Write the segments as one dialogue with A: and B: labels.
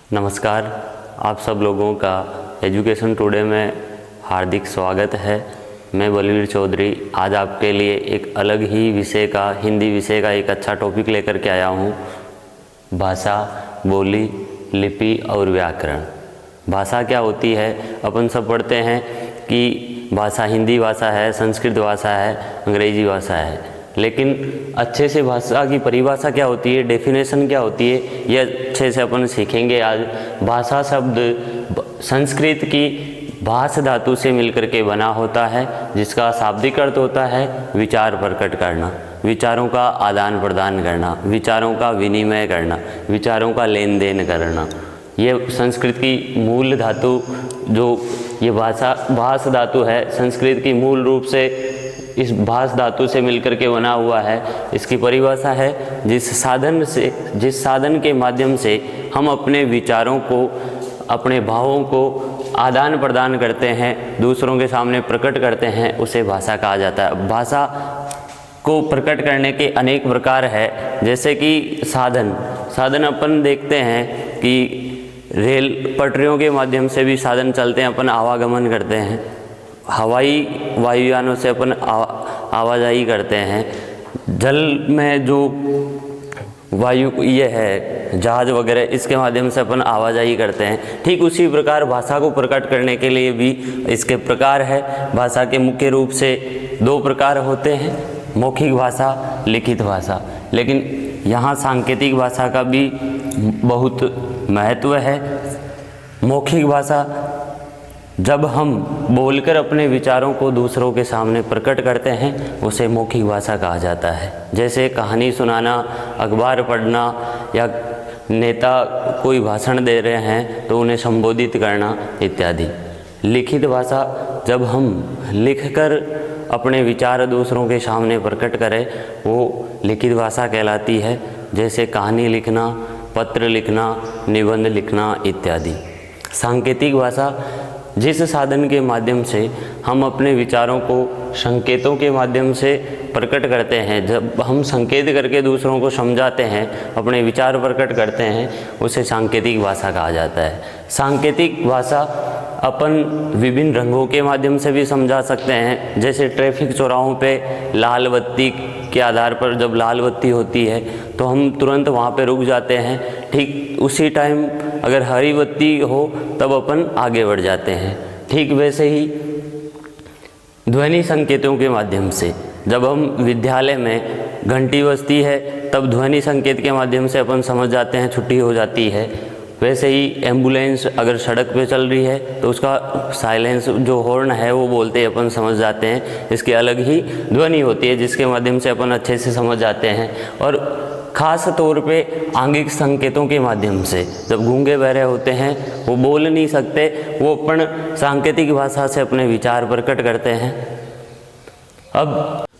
A: नमस्कार, आप सब लोगों का एजुकेशन टुडे में हार्दिक स्वागत है। मैं बलवीर चौधरी आज आपके लिए एक अलग ही विषय का, हिंदी विषय का एक अच्छा टॉपिक लेकर के आया हूँ। भाषा, बोली, लिपि और व्याकरण। भाषा क्या होती है? अपन सब पढ़ते हैं कि भाषा हिंदी भाषा है, संस्कृत भाषा है, अंग्रेजी भाषा है, लेकिन अच्छे से भाषा की परिभाषा क्या होती है, डेफिनेशन क्या होती है, ये अच्छे से अपन सीखेंगे आज। भाषा शब्द संस्कृत की भाष धातु से मिलकर के बना होता है, जिसका शाब्दिक अर्थ होता है विचार प्रकट करना, विचारों का आदान प्रदान करना, विचारों का विनिमय करना, विचारों का लेन देन करना। ये संस्कृत की मूल धातु, जो ये भाष धातु है, संस्कृत की मूल रूप से इस भाष धातु से मिलकर के बना हुआ है। इसकी परिभाषा है जिस साधन के माध्यम से हम अपने विचारों को, अपने भावों को आदान प्रदान करते हैं, दूसरों के सामने प्रकट करते हैं, उसे भाषा कहा जाता है। भाषा को प्रकट करने के अनेक प्रकार है, जैसे कि साधन अपन देखते हैं कि रेल पटरियों के माध्यम से भी साधन चलते हैं, अपन आवागमन करते हैं। हवाई वायुयानों से अपन आवाजाही करते हैं। जल में जो वायु ये है, जहाज वगैरह, इसके माध्यम से अपन आवाजाही करते हैं। ठीक उसी प्रकार भाषा को प्रकट करने के लिए भी इसके प्रकार है। भाषा के मुख्य रूप से दो प्रकार होते हैं, मौखिक भाषा, लिखित भाषा। लेकिन यहाँ सांकेतिक भाषा का भी बहुत महत्व है। मौखिक भाषा, जब हम बोलकर अपने विचारों को दूसरों के सामने प्रकट करते हैं, उसे मौखिक भाषा कहा जाता है। जैसे कहानी सुनाना, अखबार पढ़ना, या नेता कोई भाषण दे रहे हैं तो उन्हें संबोधित करना इत्यादि। लिखित भाषा, जब हम लिखकर अपने विचार दूसरों के सामने प्रकट करें, वो लिखित भाषा कहलाती है। जैसे कहानी लिखना, पत्र लिखना, निबंध लिखना इत्यादि। सांकेतिक भाषा, जिस साधन के माध्यम से हम अपने विचारों को संकेतों के माध्यम से प्रकट करते हैं, जब हम संकेत करके दूसरों को समझाते हैं, अपने विचार प्रकट करते हैं, उसे सांकेतिक भाषा कहा जाता है। सांकेतिक भाषा अपन विभिन्न रंगों के माध्यम से भी समझा सकते हैं। जैसे ट्रैफिक चौराहों पे लाल बत्ती के आधार पर जब लाल बत्ती होती है तो हम तुरंत वहाँ पे रुक जाते हैं। ठीक उसी टाइम अगर हरी बत्ती हो तब अपन आगे बढ़ जाते हैं। ठीक वैसे ही ध्वनि संकेतों के माध्यम से, जब हम विद्यालय में घंटी बजती है तब ध्वनि संकेत के माध्यम से अपन समझ जाते हैं छुट्टी हो जाती है। वैसे ही एम्बुलेंस अगर सड़क पे चल रही है तो उसका साइलेंस जो हॉर्न है वो बोलते हैं, अपन समझ जाते हैं। इसकी अलग ही ध्वनि होती है जिसके माध्यम से अपन अच्छे से समझ जाते हैं। और ख़ास तौर पे आंगिक संकेतों के माध्यम से, जब गूंगे बहरे होते हैं, वो बोल नहीं सकते, वो अपन सांकेतिक भाषा से अपने विचार प्रकट करते हैं।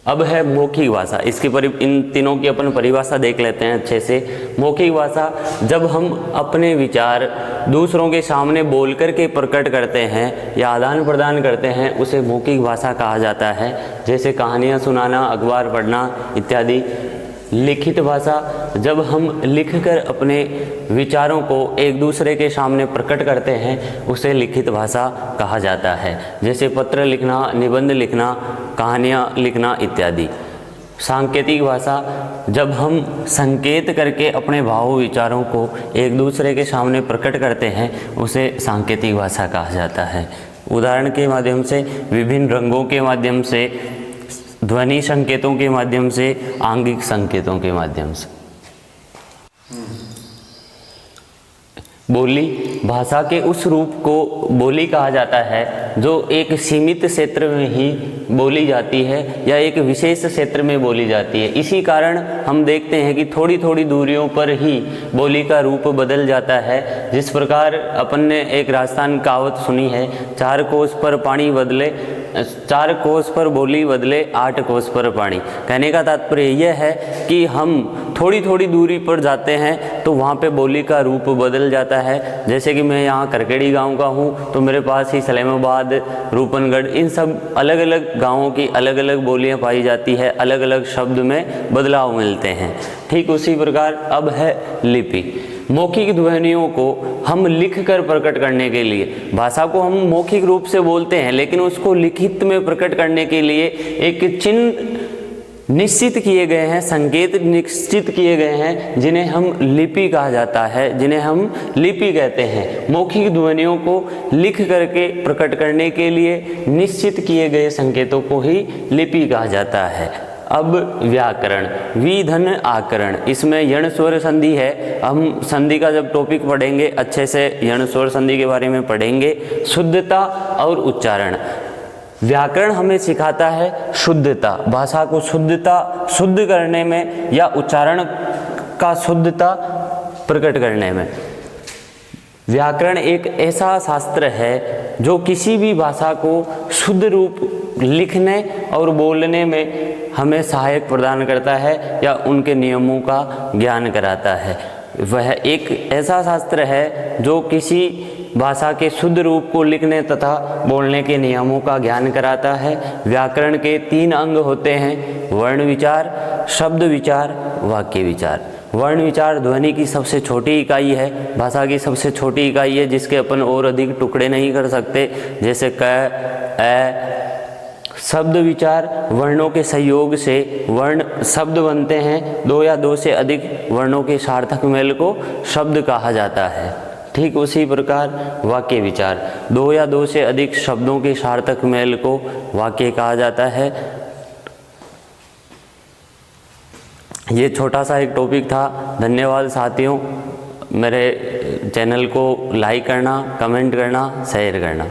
A: अब है मौखिक भाषा। इसकी इन तीनों की अपन परिभाषा देख लेते हैं अच्छे से। मौखिक भाषा, जब हम अपने विचार दूसरों के सामने बोल कर के प्रकट करते हैं या आदान प्रदान करते हैं, उसे मौखिक भाषा कहा जाता है। जैसे कहानियाँ सुनाना, अखबार पढ़ना इत्यादि। लिखित भाषा, जब हम लिखकर अपने विचारों को एक दूसरे के सामने प्रकट करते हैं, उसे लिखित भाषा कहा जाता है। जैसे पत्र लिखना, निबंध लिखना, कहानियाँ लिखना इत्यादि। सांकेतिक भाषा, जब हम संकेत करके अपने भाव विचारों को एक दूसरे के सामने प्रकट करते हैं, उसे सांकेतिक भाषा कहा जाता है। उदाहरण के माध्यम से, विभिन्न रंगों के माध्यम से, ध्वनि संकेतों के माध्यम से, आंगिक संकेतों के माध्यम से। बोली, भाषा के उस रूप को बोली कहा जाता है जो एक सीमित क्षेत्र में ही बोली जाती है या एक विशेष क्षेत्र में बोली जाती है। इसी कारण हम देखते हैं कि थोड़ी थोड़ी दूरियों पर ही बोली का रूप बदल जाता है। जिस प्रकार अपन ने एक राजस्थान कहावत सुनी है, 4 कोस पर पानी बदले, 4 कोस पर बोली बदले, 8 कोस पर पानी। कहने का तात्पर्य यह है कि हम थोड़ी थोड़ी दूरी पर जाते हैं तो वहाँ पे बोली का रूप बदल जाता है। जैसे कि मैं यहाँ करकेड़ी गांव का हूँ तो मेरे पास ही सलेमाबाद, रूपनगढ़, इन सब अलग अलग गांवों की अलग अलग बोलियाँ पाई जाती है, अलग अलग शब्द में बदलाव मिलते हैं। ठीक उसी प्रकार अब है लिपि। मौखिक ध्वनियों को हम लिख कर प्रकट करने के लिए, भाषा को हम मौखिक रूप से बोलते हैं लेकिन उसको लिखित में प्रकट करने के लिए एक चिन्ह निश्चित किए गए हैं, संकेत निश्चित किए गए हैं, जिन्हें हम लिपि कहा जाता है, जिन्हें हम लिपि कहते हैं। मौखिक ध्वनियों को लिख करके प्रकट करने के लिए निश्चित किए गए संकेतों को ही लिपि कहा जाता है। अब व्याकरण, विधन आकरण, इसमें यण स्वर संधि है। हम संधि का जब टॉपिक पढ़ेंगे अच्छे से यण स्वर संधि के बारे में पढ़ेंगे। शुद्धता और उच्चारण, व्याकरण हमें सिखाता है शुद्धता, भाषा को शुद्ध करने में या उच्चारण का शुद्धता प्रकट करने में। व्याकरण एक ऐसा शास्त्र है जो किसी भी भाषा को शुद्ध रूप लिखने और बोलने में हमें सहायक प्रदान करता है या उनके नियमों का ज्ञान कराता है। वह एक ऐसा शास्त्र है जो किसी भाषा के शुद्ध रूप को लिखने तथा बोलने के नियमों का ज्ञान कराता है। व्याकरण के 3 अंग होते हैं, वर्ण विचार, शब्द विचार, वाक्य विचार। वर्ण विचार ध्वनि की सबसे छोटी इकाई है, भाषा की सबसे छोटी इकाई है, जिसके अपन और अधिक टुकड़े नहीं कर सकते, जैसे क, ए। शब्द विचार, वर्णों के संयोग से वर्ण शब्द बनते हैं। 2 या 2 से अधिक वर्णों के सार्थक मेल को शब्द कहा जाता है। ठीक उसी प्रकार वाक्य विचार, 2 या 2 से अधिक शब्दों के सार्थक मेल को वाक्य कहा जाता है। ये छोटा सा एक टॉपिक था। धन्यवाद साथियों। मेरे चैनल को लाइक करना, कमेंट करना, शेयर करना।